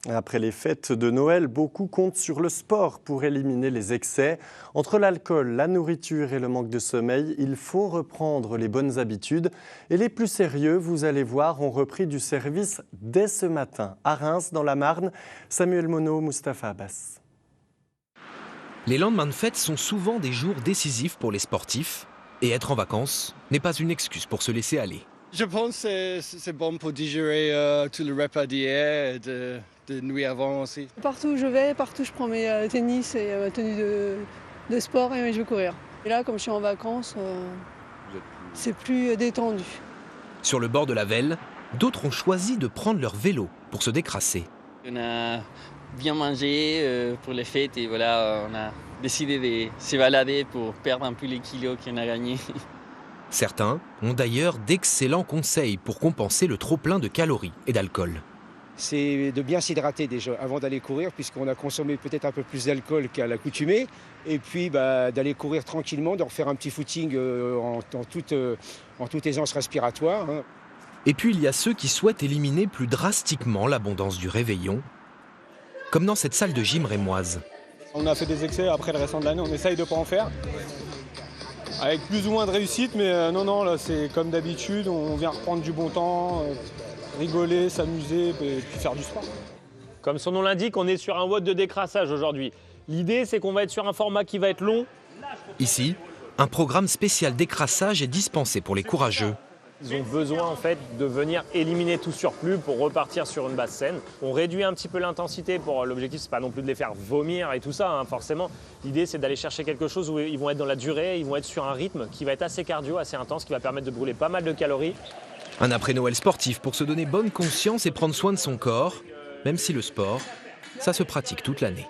Après les fêtes de Noël, beaucoup comptent sur le sport pour éliminer les excès. Entre l'alcool, la nourriture et le manque de sommeil, il faut reprendre les bonnes habitudes. Et les plus sérieux, vous allez voir, ont repris du service dès ce matin. À Reims, dans la Marne, Samuel Monod, Mustapha Abbas. Les lendemains de fête sont souvent des jours décisifs pour les sportifs. Et être en vacances n'est pas une excuse pour se laisser aller. Je pense que c'est bon pour digérer tout le repas d'hier et de nuit avant aussi. Partout où je vais, partout je prends mes tennis et ma tenue de sport et je vais courir. Et là, comme je suis en vacances, c'est plus détendu. Sur le bord de la Vesle, d'autres ont choisi de prendre leur vélo pour se décrasser. On a bien mangé pour les fêtes et voilà, on a décidé de se balader pour perdre un peu les kilos qu'on a gagnés. Certains ont d'ailleurs d'excellents conseils pour compenser le trop-plein de calories et d'alcool. C'est de bien s'hydrater déjà avant d'aller courir, puisqu'on a consommé peut-être un peu plus d'alcool qu'à l'accoutumée. Et puis d'aller courir tranquillement, de refaire un petit footing en toute aisance respiratoire. Et puis il y a ceux qui souhaitent éliminer plus drastiquement l'abondance du réveillon, comme dans cette salle de gym rémoise. On a fait des excès après le restant de l'année, on essaye de ne pas en faire. Avec plus ou moins de réussite, mais non, là c'est comme d'habitude, on vient reprendre du bon temps, rigoler, s'amuser et puis faire du sport. Comme son nom l'indique, on est sur un WOD de décrassage aujourd'hui. L'idée, c'est qu'on va être sur un format qui va être long. Ici, un programme spécial décrassage est dispensé pour les courageux. Ils ont besoin en fait de venir éliminer tout surplus pour repartir sur une base saine. On réduit un petit peu l'intensité. L'objectif, c'est pas non plus de les faire vomir et tout ça, forcément. L'idée, c'est d'aller chercher quelque chose où ils vont être dans la durée, ils vont être sur un rythme qui va être assez cardio, assez intense, qui va permettre de brûler pas mal de calories. Un après-Noël sportif pour se donner bonne conscience et prendre soin de son corps, même si le sport, ça se pratique toute l'année.